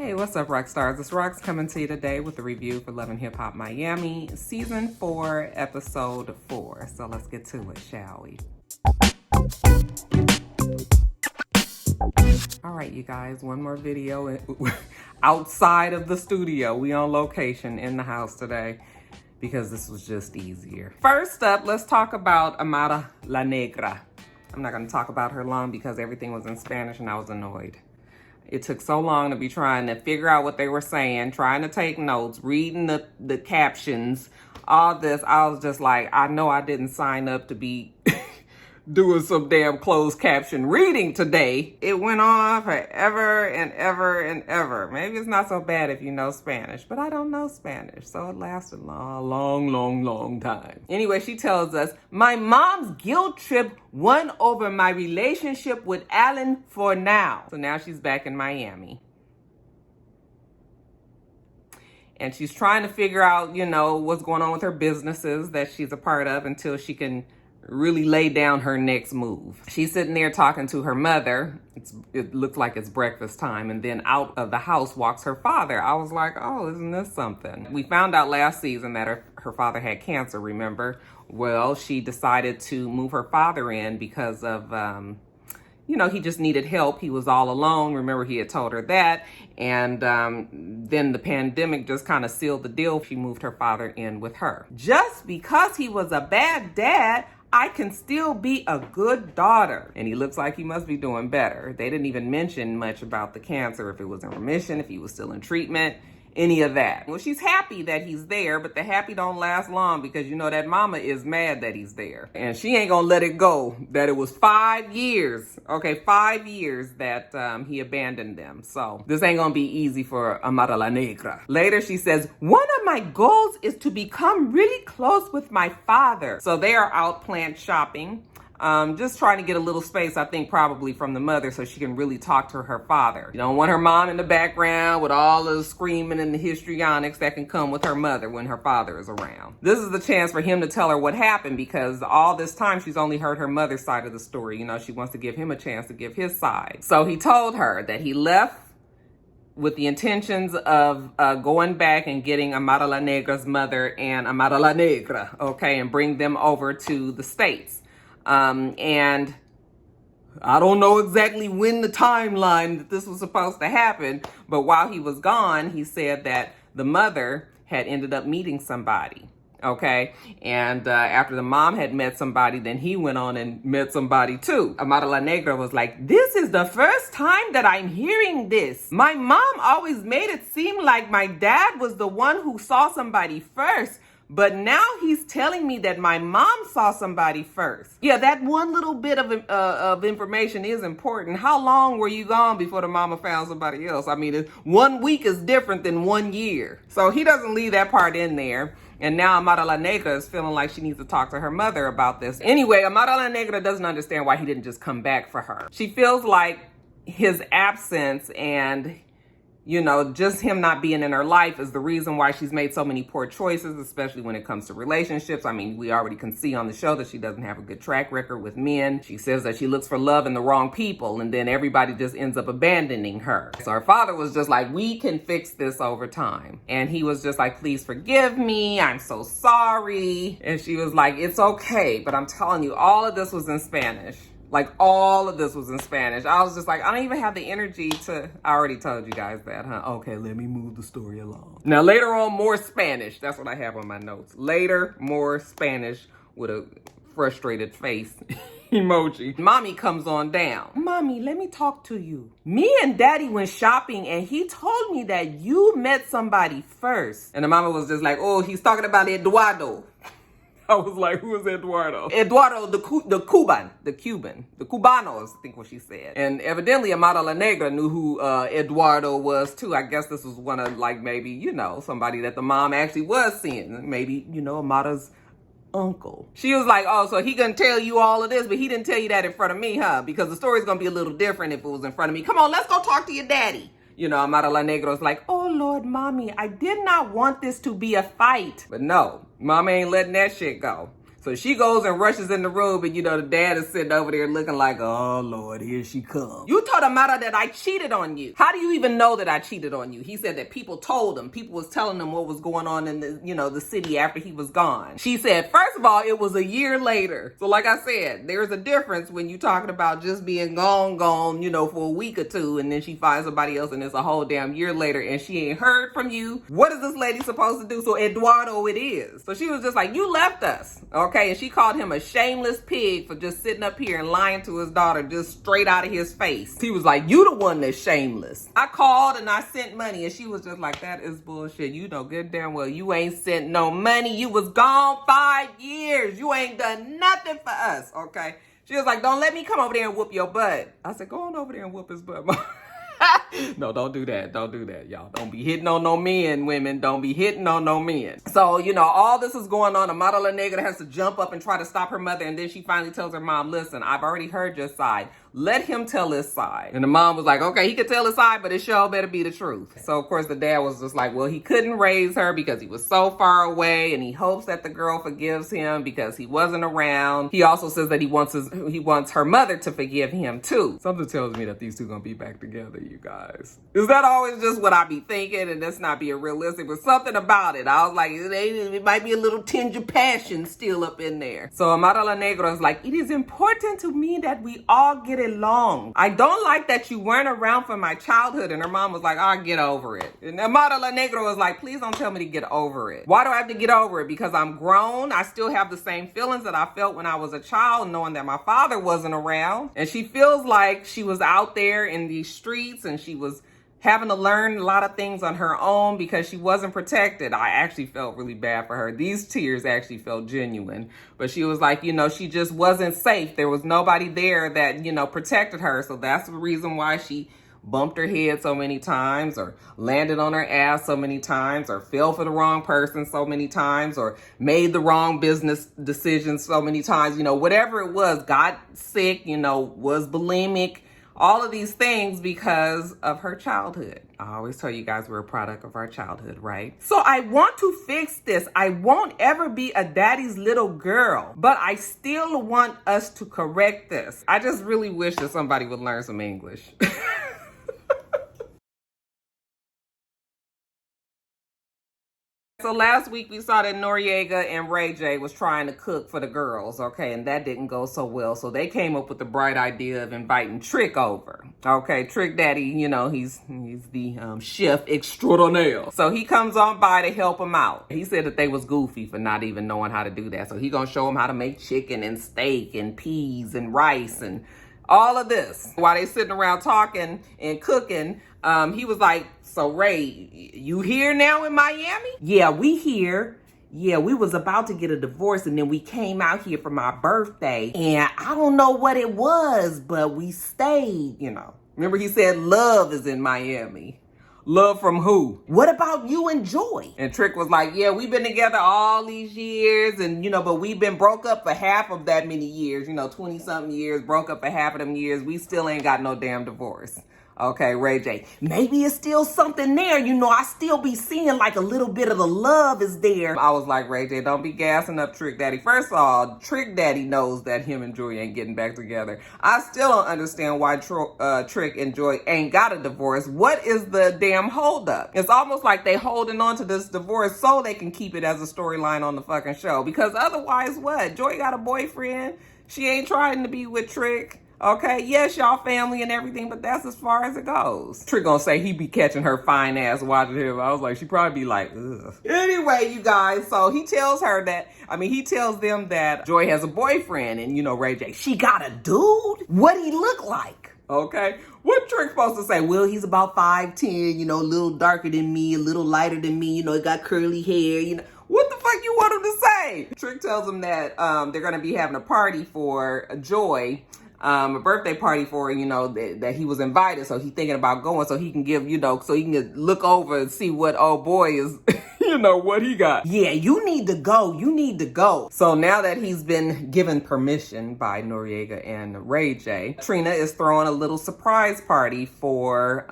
Hey, what's up, rock stars? It's Rox coming to you today with a review for Love and Hip Hop Miami, Season 4, Episode 4. So let's get to it, shall we? All right, you guys, one more video outside of the studio. We on location in the house today because this was just easier. First up, let's talk about Amara la Negra. I'm not going to talk about her long because everything was in Spanish and I was annoyed. It took so long to be trying to figure out what they were saying, trying to take notes, reading the captions, all this. I was just like, I know I didn't sign up to be doing some damn closed caption reading today. It went on forever and ever and ever. Maybe it's not so bad if you know Spanish, but I don't know Spanish, so it lasted a long time. Anyway, she tells us, my mom's guilt trip won over my relationship with Alan for now. So now she's back in Miami. And she's trying to figure out, what's going on with her businesses that she's a part of until she can really lay down her next move. She's sitting there talking to her mother. It looks like it's breakfast time. And then out of the house walks her father. I was like, oh, isn't this something? We found out last season that her father had cancer, remember? Well, she decided to move her father in because of, he just needed help. He was all alone. Remember, he had told her that. And then the pandemic just kind of sealed the deal. She moved her father in with her. Just because he was a bad dad, I can still be a good daughter. And he looks like he must be doing better. They didn't even mention much about the cancer, if it was in remission, if he was still in treatment, any of that. Well, she's happy that he's there, but the happy don't last long because that mama is mad that he's there. And she ain't gonna let it go that it was 5 years, 5 years that he abandoned them. So this ain't gonna be easy for Amara la Negra. Later she says, one of my goals is to become really close with my father. So they are out plant shopping. Just trying to get a little space, I think probably from the mother so she can really talk to her father. You don't want her mom in the background with all the screaming and the histrionics that can come with her mother when her father is around. This is the chance for him to tell her what happened because all this time she's only heard her mother's side of the story. She wants to give him a chance to give his side. So he told her that he left with the intentions of going back and getting Amara la Negra's mother and Amara la Negra, and bring them over to the States. And I don't know exactly when the timeline that this was supposed to happen, but while he was gone, he said that the mother had ended up meeting somebody, and after the mom had met somebody, then he went on and met somebody too. Amara la Negra was like, this is the first time that I'm hearing this. My mom always made it seem like my dad was the one who saw somebody first. But now he's telling me that my mom saw somebody first. Yeah, that one little bit of information is important. How long were you gone before the mama found somebody else? I mean, 1 week is different than 1 year. So he doesn't leave that part in there. And now Amara la Negra is feeling like she needs to talk to her mother about this. Anyway, Amara la Negra doesn't understand why he didn't just come back for her. She feels like his absence and just him not being in her life is the reason why she's made so many poor choices, especially when it comes to relationships. I mean, we already can see on the show that she doesn't have a good track record with men. She says that she looks for love in the wrong people, and then everybody just ends up abandoning her. So her father was just like, we can fix this over time. And he was just like, please forgive me. I'm so sorry. And she was like, it's okay. But I'm telling you, all of this was in Spanish. All of this was in Spanish. I was just like, I don't even have the energy to... I already told you guys that, huh? Okay, let me move the story along. Now, later on, more Spanish. That's what I have on my notes. Later, more Spanish with a frustrated face emoji. Mommy comes on down. Mommy, let me talk to you. Me and Daddy went shopping, and he told me that you met somebody first. And the mama was just like, oh, he's talking about Eduardo. I was like, who is Eduardo? Eduardo, the Cuban, the Cubanos, I think what she said. And evidently, Amara la Negra knew who Eduardo was too. I guess this was one of maybe, somebody that the mom actually was seeing. Maybe, Amara's uncle. She was like, oh, so he gonna tell you all of this, but he didn't tell you that in front of me, huh? Because the story's gonna be a little different if it was in front of me. Come on, let's go talk to your daddy. Amara la Negra was like, oh, Lord, Mommy, I did not want this to be a fight. But no, Mama ain't letting that shit go. So she goes and rushes in the room, and the dad is sitting over there looking like, oh Lord, here she comes. You told Amara that I cheated on you. How do you even know that I cheated on you? He said that people told him. People was telling him what was going on in the city after he was gone. She said, first of all, it was a year later. So like I said, there's a difference when you're talking about just being gone, for a week or two, and then she finds somebody else and it's a whole damn year later and she ain't heard from you. What is this lady supposed to do? So Eduardo it is. So she was just like, you left us. Okay, and she called him a shameless pig for just sitting up here and lying to his daughter just straight out of his face. He was like, you the one that's shameless. I called and I sent money, and she was just like, that is bullshit. You know good damn well you ain't sent no money. You was gone 5 years. You ain't done nothing for us, okay? She was like, don't let me come over there and whoop your butt. I said, go on over there and whoop his butt, Mom. No, don't do that. Don't do that, y'all. Don't be hitting on no men, women. Don't be hitting on no men. So, all this is going on. Amara la Negra has to jump up and try to stop her mother. And then she finally tells her mom, listen, I've already heard your side. Let him tell his side. And the mom was like, okay, he could tell his side, but it sure better be the truth. So, of course, the dad was just like, well, he couldn't raise her because he was so far away. And he hopes that the girl forgives him because he wasn't around. He also says that he wants her mother to forgive him, too. Something tells me that these two gonna be back together, you guys. Is that always just what I be thinking? And that's not being realistic, but something about it. I was like, it might be a little tinge of passion still up in there. So Amara la Negra is like, it is important to me that we all get along. I don't like that you weren't around for my childhood. And her mom was like, I'll get over it. And Amara la Negra was like, please don't tell me to get over it. Why do I have to get over it? Because I'm grown. I still have the same feelings that I felt when I was a child, knowing that my father wasn't around. And she feels like she was out there in these streets and she was having to learn a lot of things on her own because she wasn't protected. I actually felt really bad for her. These tears actually felt genuine. But she was like, she just wasn't safe. There was nobody there that, protected her. So that's the reason why she bumped her head so many times, or landed on her ass so many times, or fell for the wrong person so many times, or made the wrong business decisions so many times. Whatever it was, got sick, was bulimic. All of these things because of her childhood. I always tell you guys we're a product of our childhood, right? So I want to fix this. I won't ever be a daddy's little girl, but I still want us to correct this. I just really wish that somebody would learn some English. So last week we saw that Noriega and Ray J was trying to cook for the girls, okay, and that didn't go so well. So they came up with the bright idea of inviting Trick over, okay. Trick Daddy, he's the chef extraordinaire. So he comes on by to help him out. He said that they was goofy for not even knowing how to do that. So he gonna show them how to make chicken and steak and peas and rice and all of this. While they sitting around talking and cooking, he was like, so Ray, you here now in Miami? Yeah, we here. Yeah, we was about to get a divorce and then we came out here for my birthday. And I don't know what it was, but we stayed, Remember he said love is in Miami. Love from who? What about you and Joy? And Trick was like, yeah, we've been together all these years and, but we've been broke up for half of that many years, 20-something years, broke up for half of them years. We still ain't got no damn divorce. Okay, Ray J. Maybe it's still something there. I still be seeing like a little bit of the love is there. I was like, Ray J, don't be gassing up Trick Daddy. First of all, Trick Daddy knows that him and Joy ain't getting back together. I still don't understand why Trick and Joy ain't got a divorce. What is the damn holdup? It's almost like they holding on to this divorce so they can keep it as a storyline on the fucking show. Because otherwise, what? Joy got a boyfriend. She ain't trying to be with Trick. Okay, yes, y'all family and everything, but that's as far as it goes. Trick gonna say he be catching her fine ass watching him. I was like, she probably be like, ugh. Anyway, you guys, so he tells them that Joy has a boyfriend and, Ray J, she got a dude? What'd he look like? Okay, what Trick supposed to say? Well, he's about 5'10", a little darker than me, a little lighter than me, he got curly hair, What the fuck you want him to say? Trick tells him that they're gonna be having a party for Joy, a birthday party for her, that he was invited. So he's thinking about going so he can give, so he can look over and see what old boy is, You know what he got? Yeah, you need to go. You need to go. So now that he's been given permission by Noriega and Ray J, Trina is throwing a little surprise party for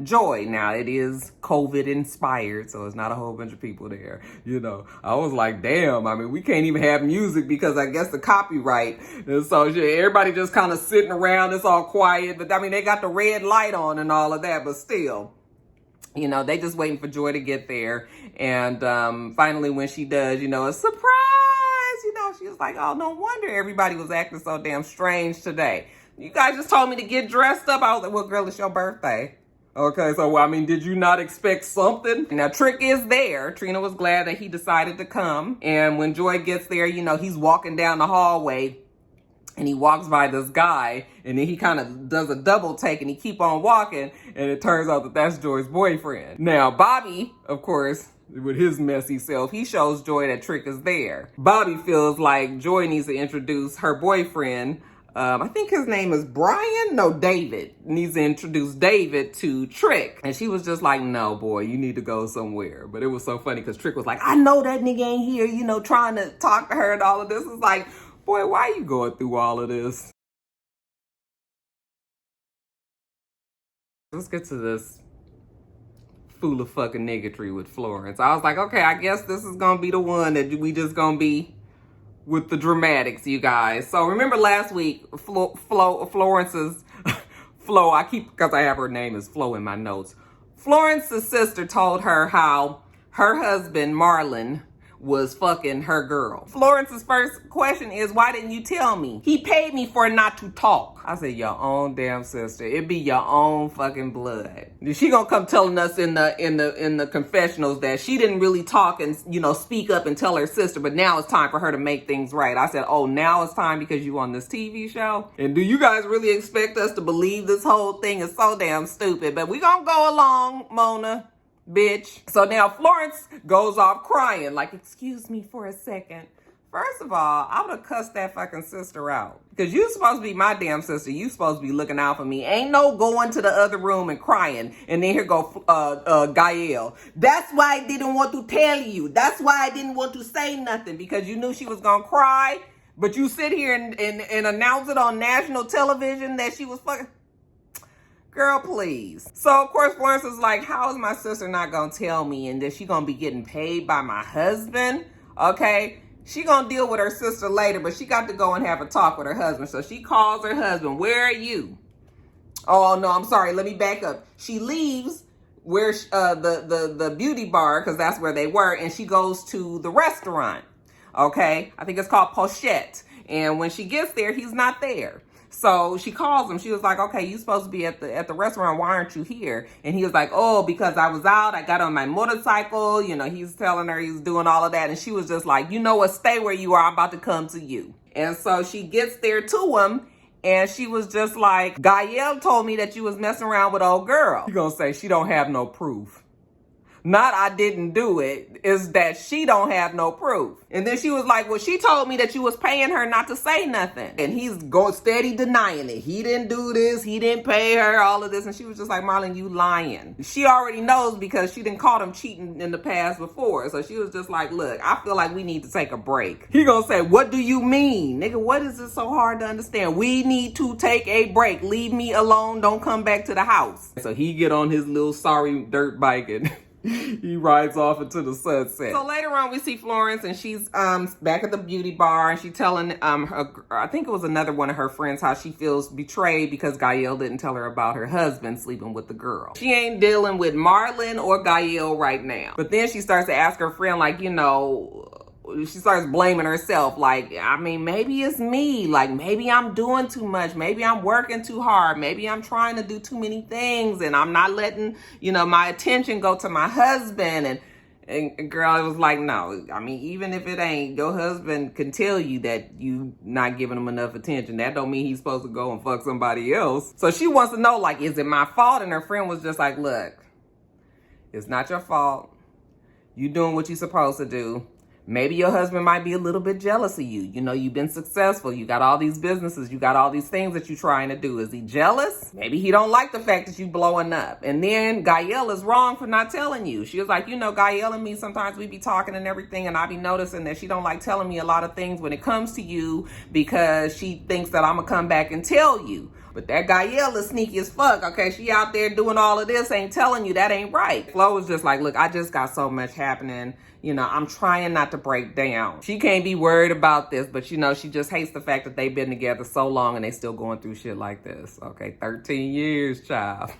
Joy. Now it is COVID inspired, so it's not a whole bunch of people there. You know, I was like, damn, I mean, we can't even have music because I guess the copyright. And so everybody just kind of sitting around, it's all quiet. But I mean, they got the red light on and all of that, but still. You know, they just waiting for Joy to get there. And finally, when she does, you know, a surprise, you know, she was like, oh, no wonder everybody was acting so damn strange today. You guys just told me to get dressed up. I was like, well, girl, it's your birthday. Okay, so, I mean, did you not expect something? Now, Trick is there. Trina was glad that he decided to come. And when Joy gets there, you know, he's walking down the hallway. And he walks by this guy, and then he kind of does a double take, and he keep on walking, and it turns out that that's Joy's boyfriend. Now, Bobby, of course, with his messy self, he shows Joy that Trick is there. Bobby feels like Joy needs to introduce her boyfriend. I think his name is Brian? No, David. Needs to introduce David to Trick. And she was just like, no, boy, you need to go somewhere. But it was so funny because Trick was like, I know that nigga ain't here, you know, trying to talk to her and all of this. It's like, boy, why are you going through all of this? Let's get to this fool of fucking niggatry with Florence. I was like, okay, I guess this is going to be the one that we just going to be with the dramatics, you guys. So remember last week, Florence's, Flo, I keep, because I have her name as Flo in my notes. Florence's sister told her how her husband, Marlon, was fucking her girl. Florence's first question is, why didn't you tell me? He paid me for not to talk. I said, your own damn sister. It be your own fucking blood. She gonna come telling us in the confessionals that she didn't really talk and, you know, speak up and tell her sister, but now it's time for her to make things right. I said, oh, now it's time because you on this TV show? And do you guys really expect us to believe this whole thing is so damn stupid? But we gonna go along, Mona. Bitch. So now Florence goes off crying, like, excuse me for a second. First of all, I would have cussed that fucking sister out. Because you supposed to be my damn sister. You supposed to be looking out for me. Ain't no going to the other room and crying. And then here go Gael. That's why I didn't want to tell you. That's why I didn't want to say nothing. Because you knew she was going to cry. But you sit here and announce it on national television that she was fucking... Girl, please. So, of course, Florence is like, how is my sister not going to tell me? And that she going to be getting paid by my husband? Okay. She going to deal with her sister later, but she got to go and have a talk with her husband. So she calls her husband. Where are you? Oh, no, I'm sorry. Let me back up. She leaves where the beauty bar, because that's where they were, and she goes to the restaurant. Okay. I think it's called Pochette. And when she gets there, he's not there. So she calls him. She was like, okay, you supposed to be at the restaurant. Why aren't you here? And he was like, oh, because I was out. I got on my motorcycle. You know, he's telling her he's doing all of that. And she was just like, you know what? Stay where you are. I'm about to come to you. And so she gets there to him. And she was just like, Gael told me that you was messing around with old girl. You're going to say she don't have no proof. Not I didn't do it, is that she don't have no proof. And then she was like, well, she told me that you was paying her not to say nothing. And he's going steady denying it. He didn't do this. He didn't pay her, all of this. And she was just like, Marlon, you lying. She already knows because she didn't caught him cheating in the past before. So she was just like, look, I feel like we need to take a break. He gonna say, what do you mean? Nigga, what is this so hard to understand? We need to take a break. Leave me alone. Don't come back to the house. So he get on his little sorry dirt bike and... he rides off into the sunset. So later on, we see Florence, and she's back at the beauty bar, and she's telling her, I think it was another one of her friends, how she feels betrayed because Gael didn't tell her about her husband sleeping with the girl. She ain't dealing with Marlon or Gael right now. But then she starts to ask her friend, like, you know, she starts blaming herself. Like, I mean, maybe it's me. Like, maybe I'm doing too much. Maybe I'm working too hard. Maybe I'm trying to do too many things and I'm not letting, you know, my attention go to my husband. And girl, it was like, no, I mean, even if it ain't, your husband can tell you that you not giving him enough attention. That don't mean he's supposed to go and fuck somebody else. So she wants to know, like, is it my fault? And her friend was just like, look, it's not your fault. You doing what you're supposed to do. Maybe your husband might be a little bit jealous of you. You know, you've been successful. You got all these businesses. You got all these things that you're trying to do. Is he jealous? Maybe he don't like the fact that you blowing up. And then Gael is wrong for not telling you. She was like, you know, Gael and me, sometimes we be talking and everything, and I be noticing that she don't like telling me a lot of things when it comes to you because she thinks that I'm going to come back and tell you. But that Gael is sneaky as fuck, okay? She out there doing all of this, ain't telling you. That ain't right. Flo was just like, look, I just got so much happening. You know, I'm trying not to break down. She can't be worried about this, but you know, she just hates the fact that they've been together so long and they still going through shit like this. Okay, 13 years, child.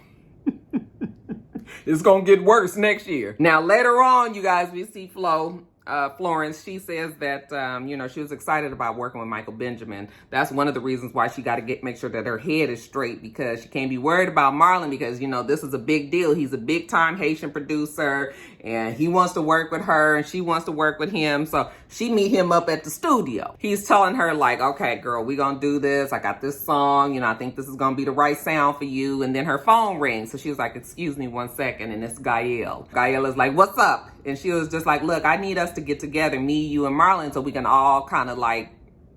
It's gonna get worse next year. Now, later on, you guys, we see Florence, she says that, you know, she was excited about working with Michael Benjamin. That's one of the reasons why she got to make sure that her head is straight, because she can't be worried about Marlon because, you know, this is a big deal. He's a big time Haitian producer and he wants to work with her and she wants to work with him. So she meet him up at the studio. He's telling her like, okay, girl, we gonna do this. I got this song. You know, I think this is gonna be the right sound for you. And then her phone rings. So she was like, excuse me 1 second. And it's Gael. Gael is like, what's up? And she was just like, look, I need us to get together, me, you, and Marlon, so we can all kind of like,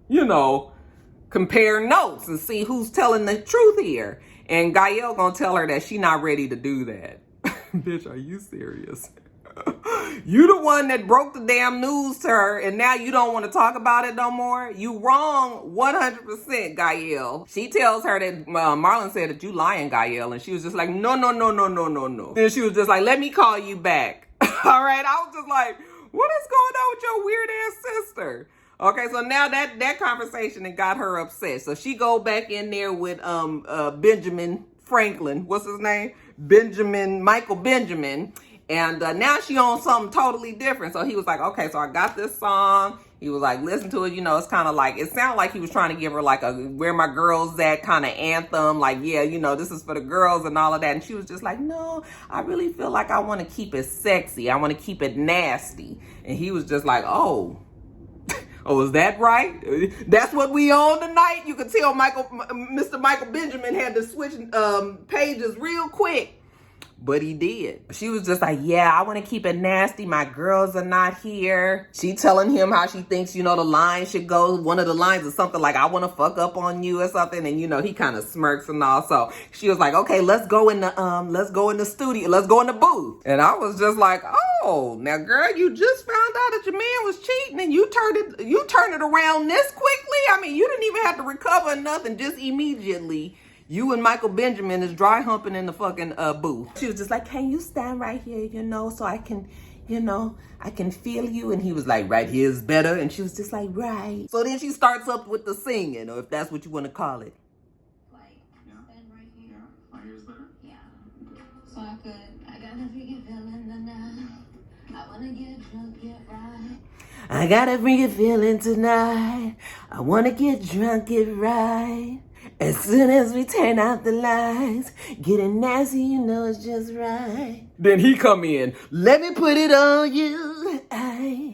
you know, compare notes and see who's telling the truth here. And Gael gonna tell her that she not ready to do that. Bitch, are you serious? You the one that broke the damn news to her, and now you don't want to talk about it no more? You wrong 100%, Gael. She tells her that Marlon said that you lying, Gael, and she was just like, no. Then she was just like, let me call you back. All right, I was just like, what is going on with your weird ass sister? Okay, so now that conversation and got her upset. So she go back in there with Benjamin Franklin. What's his name? Michael Benjamin. And now she on something totally different. So he was like, okay, so I got this song. He was like, listen to it. You know, it's kind of like, it sounded like he was trying to give her like a Where My Girls At kind of anthem. Like, yeah, you know, this is for the girls and all of that. And she was just like, no, I really feel like I want to keep it sexy. I want to keep it nasty. And he was just like, oh, is that right? That's what we on tonight? You could tell Mr. Michael Benjamin had to switch pages real quick. But he did. She was just like, yeah, I want to keep it nasty. My girls are not here. She telling him how she thinks, you know, the line should go. One of the lines is something like, I want to fuck up on you or something. And, you know, he kind of smirks and all. So she was like, okay, let's go in the studio. Let's go in the booth. And I was just like, oh, now girl, you just found out that your man was cheating and you turned it around this quickly. I mean, you didn't even have to recover nothing, just immediately. You and Michael Benjamin is dry humping in the fucking booth. She was just like, can you stand right here, you know, so I can, you know, I can feel you. And he was like, right here is better. And she was just like, right. So then she starts up with the singing, or if that's what you want to call it. Like, stand right here. Yeah, right here is better? Yeah. So I got a freaking feeling tonight. I want to get drunk, get right. I got a freaking feeling tonight. I want to get drunk, get right. As soon as we turn out the lights, getting nasty, you know it's just right. Then he come in, let me put it on you.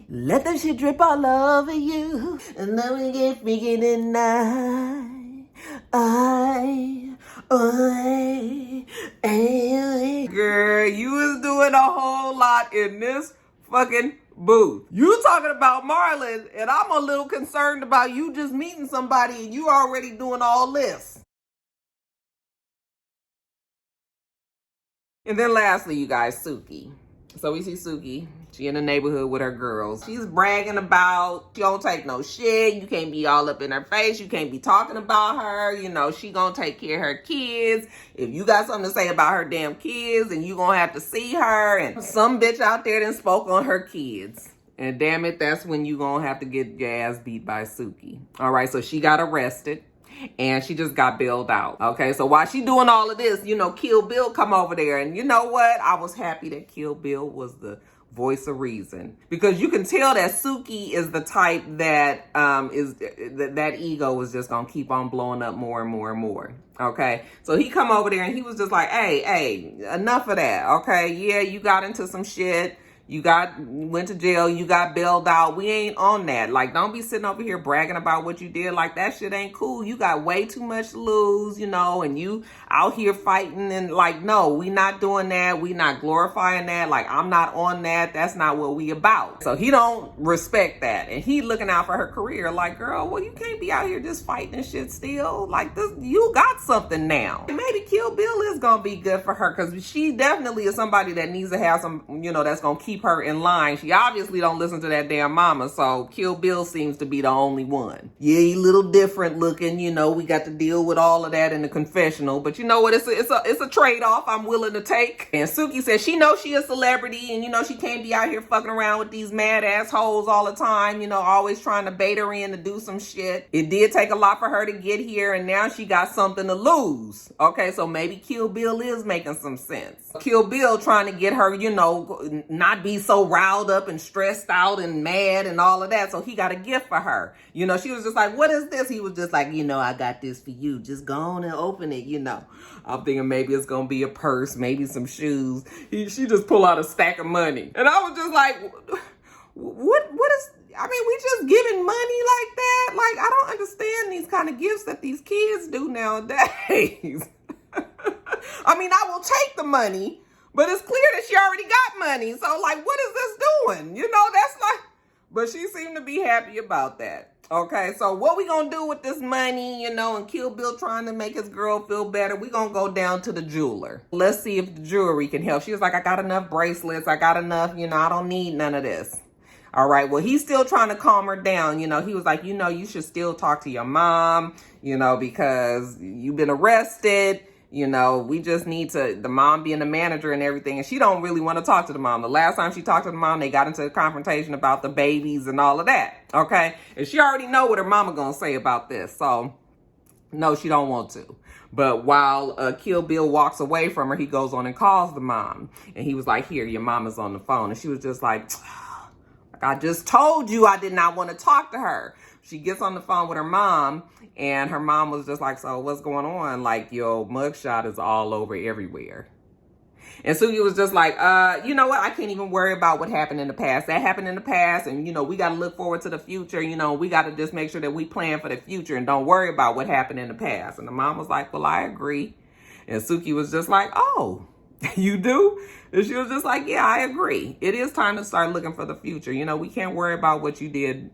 Let that shit drip all over you. And then we get freaky tonight. Girl, you was doing a whole lot in this fucking booth. You talking about Marlon, and I'm a little concerned about you just meeting somebody and you already doing all this. And then lastly, you guys, Suki. So we see Suki. She in the neighborhood with her girls. She's bragging about she don't take no shit. You can't be all up in her face. You can't be talking about her. You know, she gonna take care of her kids. If you got something to say about her damn kids, and you gonna have to see her. And some bitch out there done spoke on her kids. And damn it, that's when you gonna have to get your ass beat by Suki. All right, so she got arrested. And she just got bailed out. Okay, so while she doing all of this, you know, Kill Bill come over there. And you know what? I was happy that Kill Bill was the voice of reason. Because you can tell that Suki is the type that that ego is just going to keep on blowing up more and more and more. Okay, so he come over there and he was just like, hey, enough of that. Okay, yeah, you got into some shit. You went to jail, you got bailed out. We ain't on that. Like, don't be sitting over here bragging about what you did. Like, that shit ain't cool. You got way too much to lose, you know, and you out here fighting and like, no, we not doing that. We not glorifying that. Like, I'm not on that. That's not what we about. So he don't respect that. And he looking out for her career. Like, girl, well, you can't be out here just fighting and shit still. Like, this, you got something now. And maybe Kill Bill is gonna be good for her, because she definitely is somebody that needs to have some, you know, that's gonna keep her in line. She obviously don't listen to that damn mama, so Kill Bill seems to be the only one. Yeah, he a little different looking, you know, we got to deal with all of that in the confessional, but you know what, it's a trade-off I'm willing to take. And Suki says she knows she a celebrity, and you know she can't be out here fucking around with these mad assholes all the time, you know, always trying to bait her in to do some shit. It did take a lot for her to get here, and now she got something to lose. Okay, so maybe Kill Bill is making some sense. Kill Bill trying to get her, you know, not be so riled up and stressed out and mad and all of that. So he got a gift for her. You know, she was just like, what is this? He was just like, you know, I got this for you. Just go on and open it, you know. I'm thinking maybe it's going to be a purse, maybe some shoes. She just pulled out a stack of money. And I was just like, what is... I mean, we just giving money like that? Like, I don't understand these kind of gifts that these kids do nowadays. I mean, I will take the money, but it's clear that she already got money. So, like, what is this doing? You know, that's like... But she seemed to be happy about that. Okay, so what we gonna do with this money, you know, and Kill Bill trying to make his girl feel better, we gonna go down to the jeweler. Let's see if the jewelry can help. She was like, I got enough bracelets. I got enough, you know, I don't need none of this. All right, well, he's still trying to calm her down. You know, he was like, you know, you should still talk to your mom, you know, because you've been arrested. You know, we just need to, the mom being the manager and everything. And she don't really want to talk to the mom. The last time she talked to the mom, they got into a confrontation about the babies and all of that. Okay. And she already know what her mama gonna say about this. So no, she don't want to. But while Kill Bill walks away from her, he goes on and calls the mom. And he was like, here, your mama's on the phone. And she was just like, I just told you I did not want to talk to her. She gets on the phone with her mom, and her mom was just like, so what's going on? Like, your mugshot is all over everywhere. And Suki was just like, you know what? I can't even worry about what happened in the past. That happened in the past, and, you know, we got to look forward to the future. You know, we got to just make sure that we plan for the future and don't worry about what happened in the past. And the mom was like, well, I agree. And Suki was just like, oh, you do? And she was just like, yeah, I agree. It is time to start looking for the future. You know, we can't worry about what you did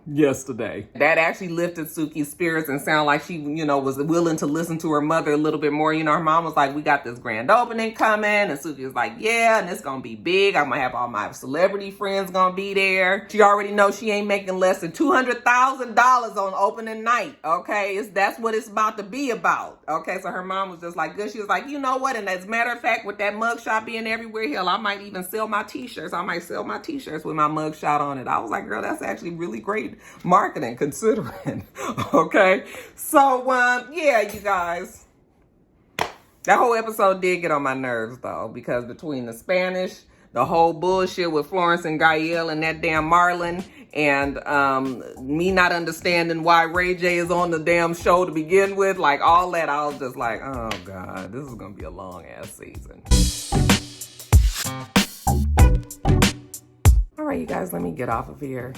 yesterday. That actually lifted Suki's spirits and sounded like she, you know, was willing to listen to her mother a little bit more. You know, her mom was like, we got this grand opening coming. And Suki was like, yeah, and it's going to be big. I'm going to have all my celebrity friends going to be there. She already knows she ain't making less than $200,000 on opening night. Okay. That's what it's about to be about. Okay. So her mom was just like, good. She was like, you know what? And as a matter of fact, with that mugshot being everywhere, hell, I might even sell my t-shirts. I might sell my t-shirts with my mugshot on it. I was like, girl, that's actually really great marketing considering. Okay, so yeah, you guys, that whole episode did get on my nerves though, because between the Spanish, the whole bullshit with Florence and Gael and that damn Marlon, and me not understanding why Ray J is on the damn show to begin with, like all that, I was just like, oh god, this is gonna be a long ass season. All right, you guys, let me get off of here.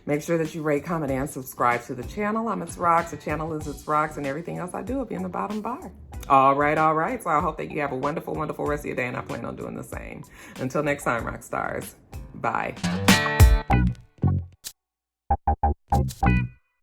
Make sure that you rate, comment, and subscribe to the channel. I'm itsrox. The channel is itsrox, and everything else I do will be in the bottom bar. All right. So I hope that you have a wonderful, wonderful rest of your day, and I plan on doing the same. Until next time, rock stars. Bye.